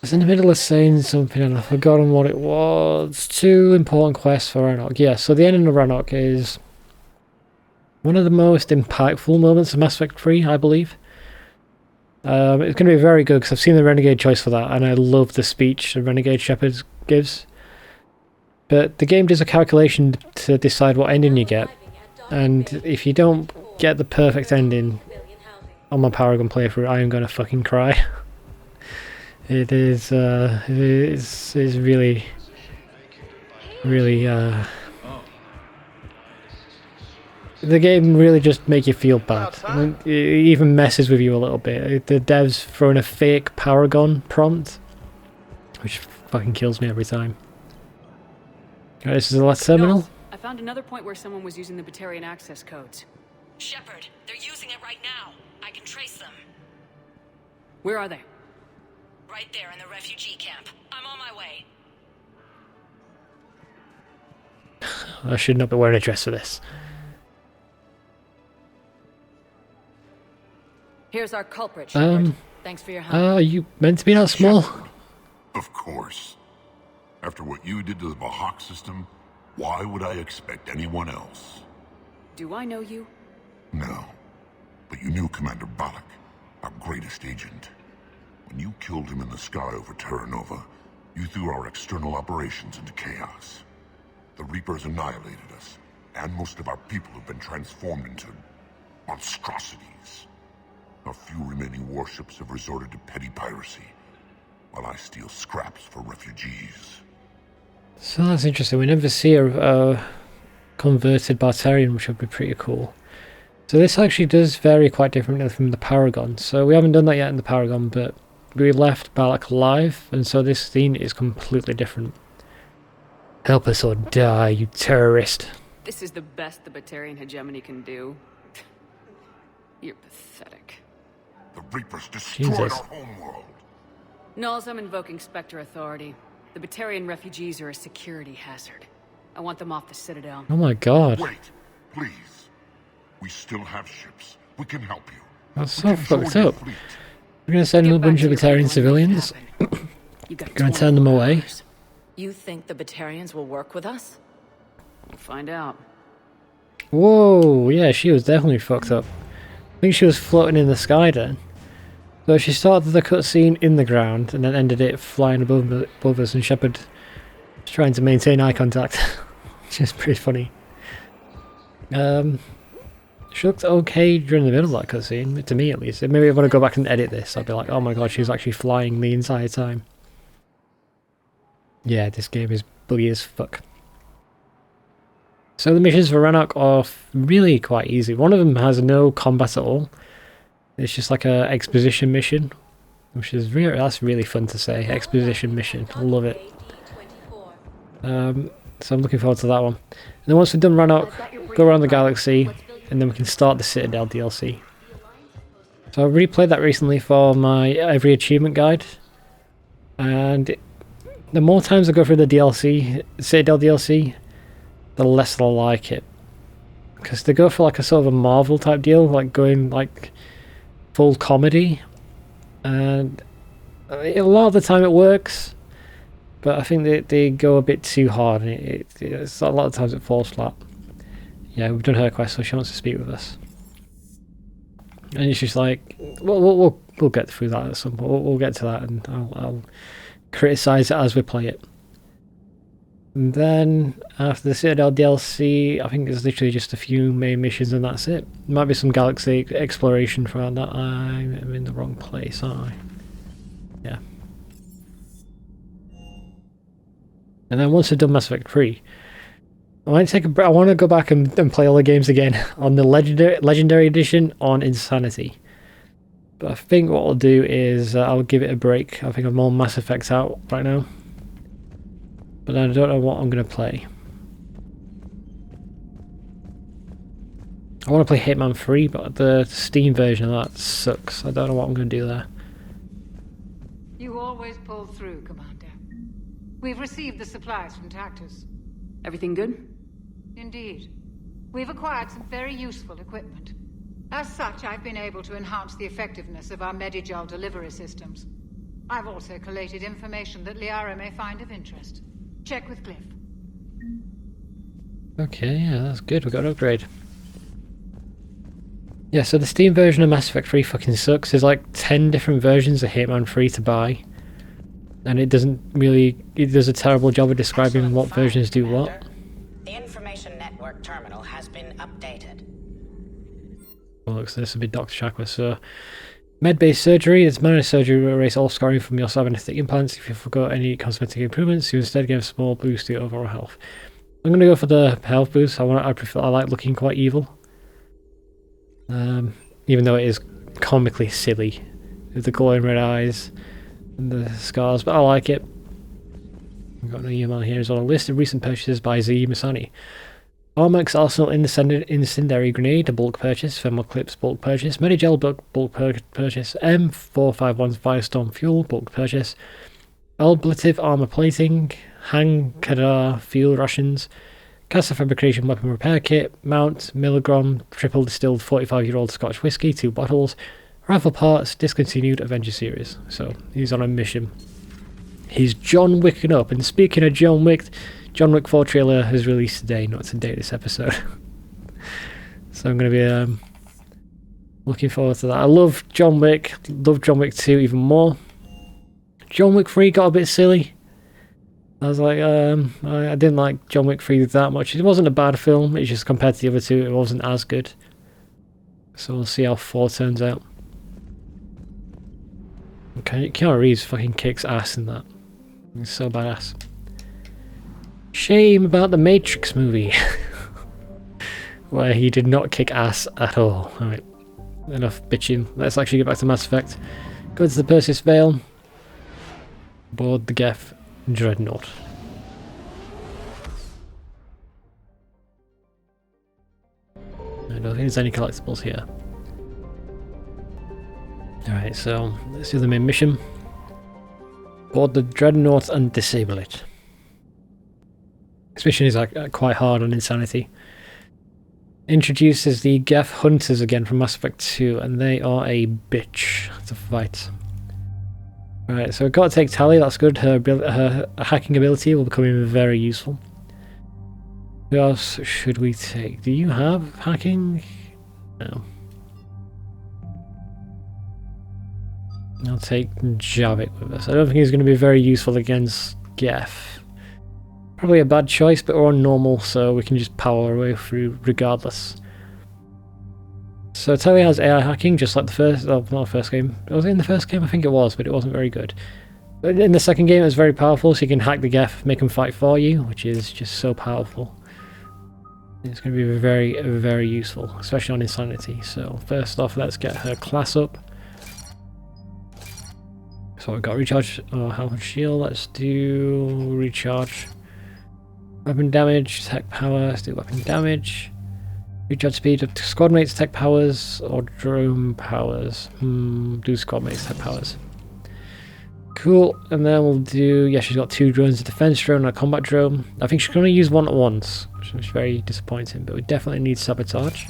was in the middle of saying something and I've forgotten what it was. 2 important quests for Rannoch. Yeah, so the ending of Rannoch is one of the most impactful moments of Mass Effect 3, I believe. It's going to be very good because I've seen the Renegade choice for that and I love the speech the Renegade Shepard gives. But the game does a calculation to decide what ending you get. And if you don't get the perfect ending on my Paragon playthrough, I am going to fucking cry. It is really, really, the game really just makes you feel bad. I mean, it even messes with you a little bit. The devs throw in a fake Paragon prompt, which fucking kills me every time. Right, this is the last terminal. I found another point where someone was using the Batarian access codes. Shepard, they're using it right now. I can trace them. Where are they? Right there in the refugee camp. I'm on my way. I should not be wearing a dress for this. Here's our culprit, Shepard. Thanks for your help. Are you meant to be that small? Of course. After what you did to the Bahak system, why would I expect anyone else? Do I know you? No. But you knew Commander Balak, our greatest agent. When you killed him in the sky over Terra Nova, you threw our external operations into chaos. The Reapers annihilated us, and most of our people have been transformed into monstrosities. Our few remaining warships have resorted to petty piracy, while I steal scraps for refugees. So that's interesting. We never see a converted Batarian, which would be pretty cool. So this actually does vary quite differently from the Paragon. So we haven't done that yet in the Paragon, but we left Balak alive, and so this scene is completely different. Help us or die, you terrorist. This is the best the Batarian hegemony can do. You're pathetic. The Reapers destroyed Jesus. our homeworld. Nulls, I'm invoking Spectre authority. The Batarian refugees are a security hazard. I want them off the Citadel. Oh my god. Wait, please. We still have ships. We can help you. That's We so can join fucked your up. fleet. We're going to send Get a back bunch to of your Batarian people and civilians. make it happen. You got Gonna turn them 24 away. hours. You think the Batarians will work with us? Find out. Whoa, yeah, she was definitely fucked up. I think she was floating in the sky then. So she started the cutscene in the ground and then ended it flying above us, and Shepard was trying to maintain eye contact, which is pretty funny. She looked okay during the middle of that cutscene, to me at least. Maybe if I want to go back and edit this, I'd be like, oh my god, she was actually flying the entire time. Yeah, this game is buggy as fuck. So the missions for Rannoch are really quite easy. One of them has no combat at all. It's just like a exposition mission, which is that's really fun to say. Exposition mission, I love it. So I'm looking forward to that one. And then once we've done Rannoch, go around the galaxy, and then we can start the Citadel DLC. So I replayed that recently for my every achievement guide, and the more times I go through the DLC, Citadel DLC, the less I like it. Because they go for like a sort of a Marvel type deal, like going like full comedy, and a lot of the time it works, but I think they go a bit too hard, and it's a lot of times it falls flat. Yeah, we've done her quest, so she wants to speak with us, and it's just like we'll get through that at some point. We'll get to that, and I'll criticize it as we play it. And then after the Citadel DLC, I think there's literally just a few main missions and that's it. Might be some galaxy exploration for that. I'm in the wrong place, aren't I? Yeah. And then once I've done Mass Effect 3, I want to take a break. I want to go back and play all the games again on the Legendary Edition on Insanity. But I think what I'll do is I'll give it a break. I think I'm more Mass Effect out right now. But I don't know what I'm going to play. I want to play Hitman 3, but the Steam version of that sucks. I don't know what I'm going to do there. You always pull through, Commander. We've received the supplies from Tactus. Everything good? Indeed. We've acquired some very useful equipment. As such, I've been able to enhance the effectiveness of our Medigel delivery systems. I've also collated information that Liara may find of interest. Check with Glyph. Okay, yeah, that's good. We got an upgrade. Yeah, so the Steam version of Mass Effect 3 fucking sucks. There's like 10 different versions of Hitman 3 to buy. And it doesn't really... It does a terrible job of describing what versions do what. The information network terminal has been updated. Well, looks this will be Dr. Chakra. So, med-based surgery. This minor surgery will erase all scarring from your cybernetic implants. If you forgot any cosmetic improvements, you instead get a small boost to your overall health. I'm gonna go for the health boost. I like looking quite evil. Even though it is comically silly with the glowing red eyes and the scars, but I like it. We've got an email here as well. A list of recent purchases by Z Masani. Armax Arsenal Incendiary Grenade, a bulk purchase. Thermal Clips, bulk purchase. Medigel, bulk purchase. M451 Firestorm Fuel, bulk purchase. Ablative Armor Plating. Hang Kadar Field Rations. Casa Fabrication Weapon Repair Kit. Mount Milligram Triple Distilled 45-year-old Scotch Whiskey, 2 bottles. Rifle Parts, Discontinued Avenger Series. So, he's on a mission. He's John Wicking up. And speaking of John Wick 4 trailer has released today, not today, this episode. So I'm going to be looking forward to that. I love John Wick. Love John Wick 2 even more. John Wick 3 got a bit silly. I was like, I didn't like John Wick 3 that much. It wasn't a bad film. It's just compared to the other two, it wasn't as good. So we'll see how 4 turns out. Okay, Keanu Reeves fucking kicks ass in that. He's so badass. Shame about the Matrix movie. Where he did not kick ass at all. Alright, enough bitching. Let's actually get back to Mass Effect. Go to the Perseus Vale. Board the Geth Dreadnought. I don't think there's any collectibles here. Alright, so let's do the main mission. Board the Dreadnought and disable it. This mission is quite hard on Insanity. Introduces the Geth Hunters again from Mass Effect 2, and they are a bitch to fight. Right, so we've got to take Tali, that's good. Her hacking ability will become very useful. Who else should we take? Do you have hacking? No. I'll take Javik with us. I don't think he's going to be very useful against Geth. Probably a bad choice, but we're on normal, so we can just power our way through regardless. So Tali has AI hacking, just like the first, oh, not the first game. Was it in the first game? I think it was, but it wasn't very good. But in the second game, it was very powerful, so you can hack the Geth, make them fight for you, which is just so powerful. It's going to be very, very useful, especially on Insanity. So first off, let's get her class up. So we've got recharge or health and shield. Let's do recharge. Weapon damage, tech power. Let's do weapon damage. Recharge speed of squad mates, tech powers, or drone powers. Do squad mates, tech powers. Cool. And then we'll do. Yeah, she's got 2 drones: a defense drone and a combat drone. I think she can only use one at once, which is very disappointing. But we definitely need sabotage.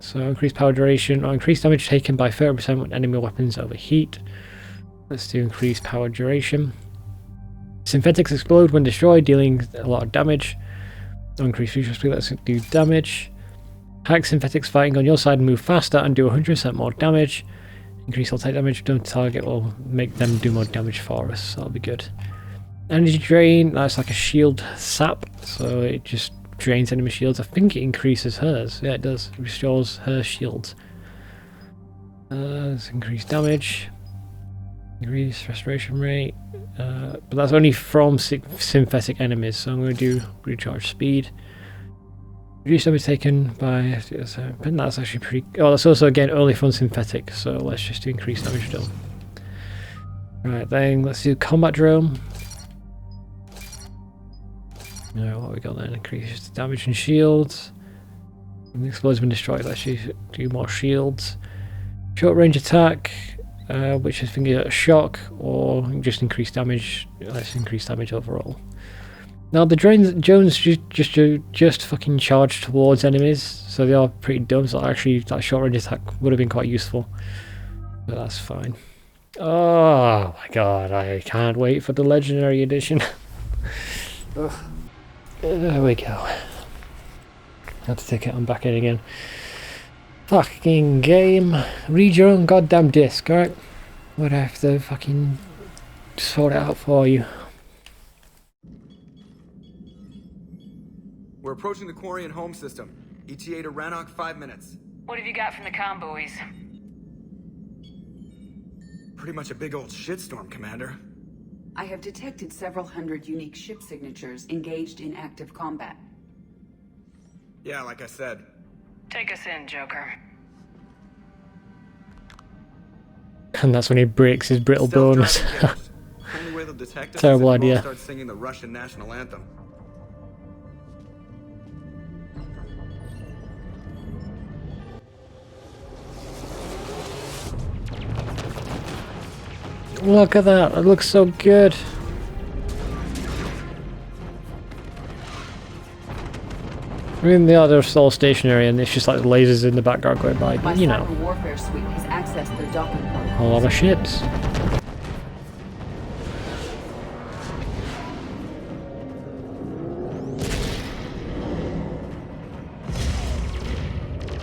So increased power duration or increased damage taken by 30% when enemy weapons overheat. Let's do increased power duration. Synthetics explode when destroyed, dealing a lot of damage. Increased future speed, let's do damage. Hack synthetics fighting on your side and move faster and do 100% more damage. Increase all type damage, don't target will make them do more damage for us, so that'll be good. Energy drain, that's like a shield sap, so it just drains enemy shields. I think it increases hers. Yeah, it does. It restores her shields. Let's increase damage. Increase restoration rate. But that's only from synthetic enemies, so I'm going to do recharge speed. Reduce damage taken by... But that's actually pretty... Oh, that's also again only from synthetic, so let's just do increased damage still. Right, then let's do combat drone. What we got then? Increased damage and shields. When the explodes been destroyed, let's do more shields. Short range attack, which I think is a shock, or just increased damage. Let's increase damage overall. Now the drones just fucking charge towards enemies, so they are pretty dumb. So actually, that short range attack would have been quite useful. But that's fine. Oh my god, I can't wait for the Legendary Edition. Ugh. There we go. Have to take it on back in again. Fucking game. Read your own goddamn disc, alright? Would I have to fucking sort it out for you? We're approaching the Quarian home system. ETA to Rannoch, 5 minutes. What have you got from the comm buoys? Pretty much a big old shitstorm, Commander. I have detected several hundred unique ship signatures engaged in active combat. Yeah, like I said. Take us in, Joker. And that's when he breaks his brittle Stealth bones. drive engaged. Only way they'll detect us Terrible is if we all idea. start singing the Russian national anthem. Look at that, it looks so good. I mean, the others all stationary and it's just like lasers in the background going by, My but you know, cyber warfare suite has accessed their docking a protocols. lot of ships.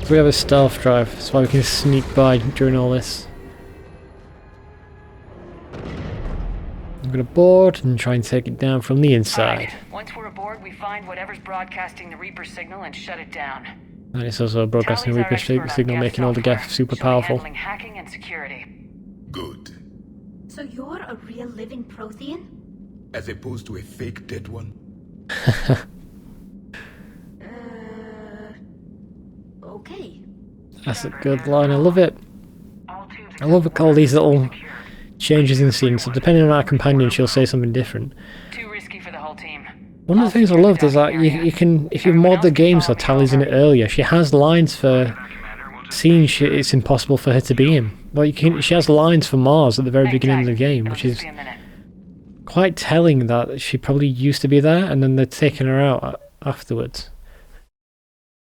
So we have a stealth drive, that's why we can sneak by during all this. I'm gonna board and try and take it down from the inside. Alright, once we're aboard, we find whatever's broadcasting the Reaper signal and shut it down. And it's also broadcasting the Tali's our Reaper expert on signal, Geth making all the software. Geth super She'll be powerful. handling hacking and security. Good. So you're a real living Prothean? As opposed to a fake dead one? Okay. That's a good line, I love it. I love all these little changes in the scene, so depending on our companion she'll say something different. Too risky for the whole team. One of the things I loved is that you can, if you mod the game so Tally's in it earlier, she has lines for scenes it's impossible for her to be in. Well, she has lines for Mars at the very beginning of the game, which is quite telling that she probably used to be there and then they're taking her out afterwards.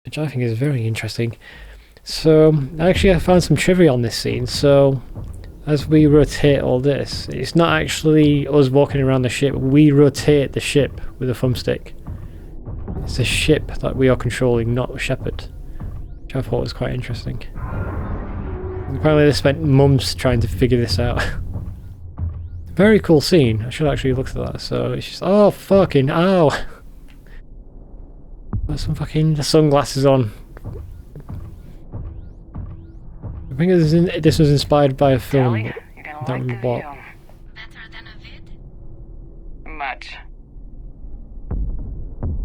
Which I think is very interesting. So, actually I found some trivia on this scene, so as we rotate all this, it's not actually us walking around the ship, we rotate the ship with a thumbstick. It's a ship that we are controlling, not Shepard. Which I thought was quite interesting. Apparently they spent months trying to figure this out. Very cool scene, I should actually look at that, so it's just, oh fucking, ow! Got some fucking sunglasses on. I think this was inspired by a film. Tally, you're gonna I don't like the remember what. view. Better than a vid? Much.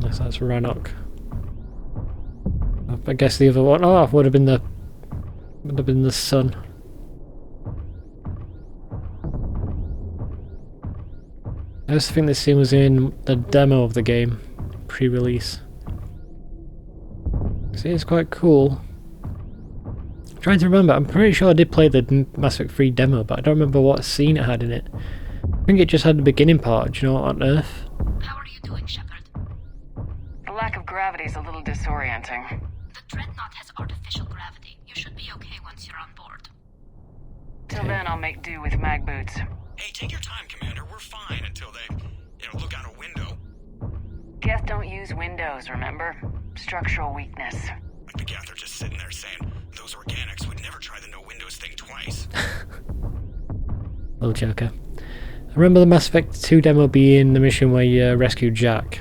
Yes, that's Rannoch. I guess the other one, oh, would have been the sun. I also think this scene was in the demo of the game, pre-release. See, it's quite cool. I'm trying to remember, I'm pretty sure I did play the Mass Effect 3 demo, but I don't remember what scene it had in it. I think it just had the beginning part, do you know, on Earth. How are you doing, Shepard? The lack of gravity is a little disorienting. The Dreadnought has artificial gravity. You should be okay once you're on board. Till then, I'll make do with mag boots. Hey, take your time, Commander. We're fine until they, look out a window. Geth don't use windows, remember? Structural weakness. But the Geth are just sitting there saying, those organics would never try the no windows thing twice. Little joker. I remember the Mass Effect 2 demo being the mission where you rescued Jack.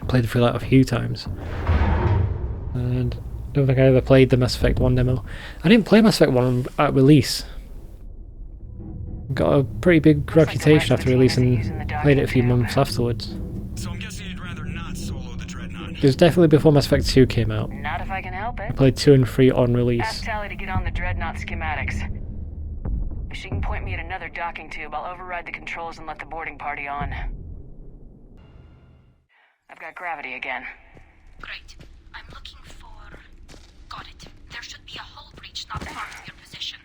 I played through that a few times. And I don't think I ever played the Mass Effect 1 demo. I didn't play Mass Effect 1 at release. Got a pretty big reputation after release and played it a few months afterwards. So I'm guessing you'd rather not solo the Dreadnought. It was definitely before Mass Effect 2 came out. Not if I can help I it. played 2 and 3 on release. Ask Tally to get on the Dreadnought schematics. If she can point me at another docking tube, I'll override the controls and let the boarding party on. I've got gravity again. Great. I'm looking for... Got it. There should be a hull breach not far from your position.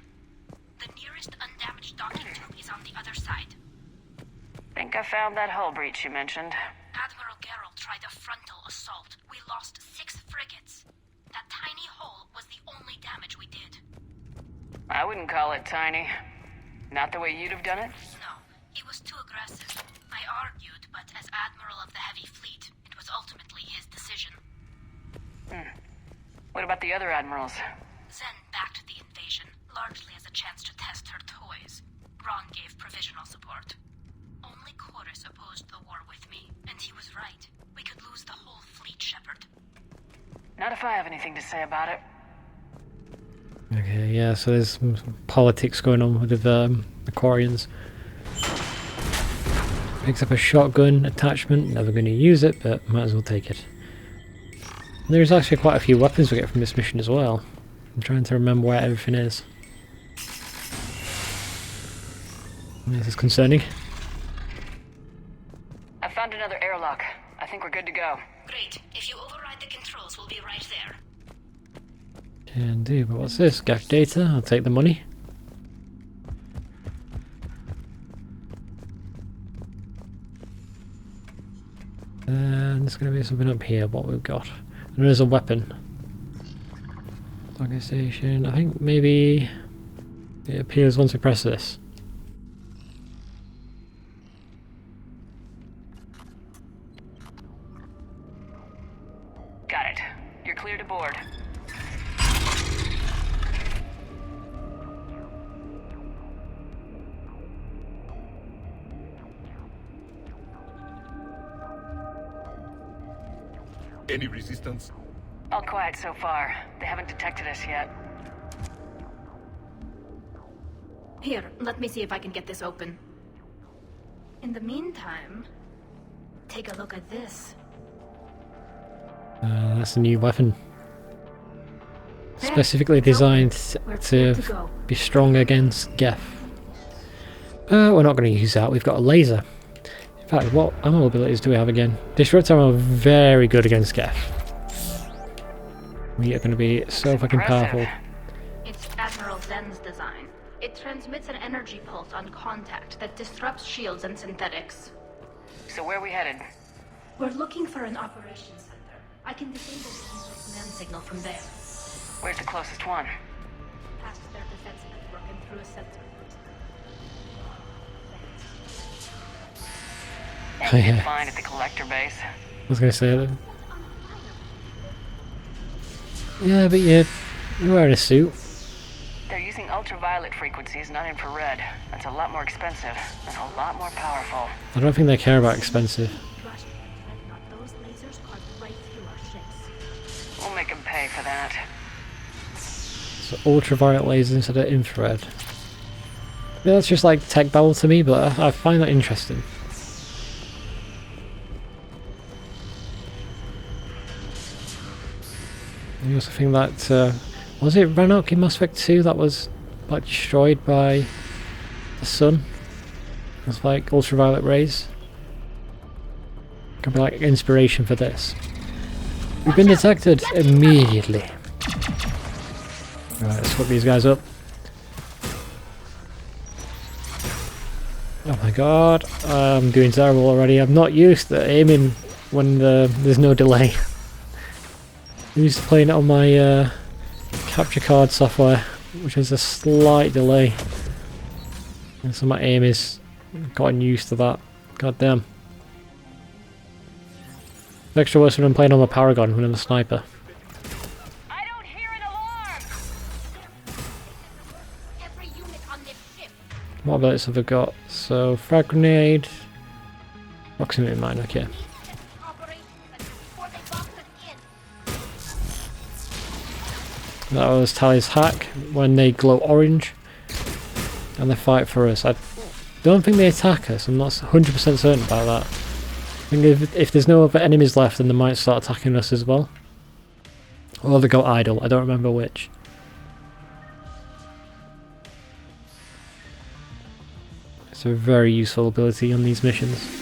The nearest undamaged docking tube is on the other side. Think I found that hull breach you mentioned. Admiral Geralt tried a frontal assault. We lost 6 frigates. That tiny hole was the only damage we did. I wouldn't call it tiny. Not the way you'd have done it? No, he was too aggressive. I argued, but as Admiral of the Heavy Fleet, it was ultimately his decision. What about the other admirals? Zen backed the invasion, largely as a chance to test her toys. Ron gave provisional support. Only Chorus opposed the war with me, and he was right. We could lose the whole fleet, Shepard. Not if I have anything to say about it. Okay, yeah, so there's some politics going on with the Quarians. Picks up a shotgun attachment, never going to use it, but might as well take it. There's actually quite a few weapons we get from this mission as well. I'm trying to remember where everything is. This is concerning. I found another airlock. I think we're good to go. Great. If you override the controls, we'll be right there. Can do, but what's this? Geth data? I'll take the money. And there's going to be something up here, what we've got. And there's a weapon. Target station. I think maybe it appears once we press this. Got it. You're clear to board. Any resistance? All quiet so far. They haven't detected us yet. Here, let me see if I can get this open. In the meantime, take a look at this. That's a new weapon. Specifically designed to be strong against Geth. We're not going to use that, we've got a laser. In fact, what ammo abilities do we have again? Disrupt ammo very good against Geth. We are going to be so fucking powerful. It's Admiral Zen's design. It transmits an energy pulse on contact that disrupts shields and synthetics. So where are we headed? We're looking for an operations center. I can disable the central command signal from there. Where's the closest one? Past their defense network and through a sensor. Yeah. Fine at the collector base. I was going to say that. Yeah, but you're wearing a suit. They're using ultraviolet frequencies, not infrared. That's a lot more expensive and a lot more powerful. I don't think they care about expensive. Those lasers cut right through our ships. We'll make them pay for that. So ultraviolet lasers instead of infrared. Yeah, that's just like tech babble to me, but I find that interesting. I also think that, was it Renegade in Mass Effect 2 that was like destroyed by the sun? It was like ultraviolet rays. Could be like inspiration for this. We've been detected immediately. Right, let's hook these guys up. Oh my god, I'm doing terrible already. I'm not used to aiming when there's no delay. I'm used to playing it on my capture card software, which has a slight delay. And so my aim is gotten used to that. God damn. It's extra worse when I'm playing on my power gun when I'm a sniper. I don't hear an alarm! Every unit on this ship. What abilities have I got? So, frag grenade. Proximity mine, okay. That was Tally's hack when they glow orange and they fight for us. I don't think they attack us, I'm not 100% certain about that. I think if there's no other enemies left, then they might start attacking us as well. Or they go idle, I don't remember which. It's a very useful ability on these missions.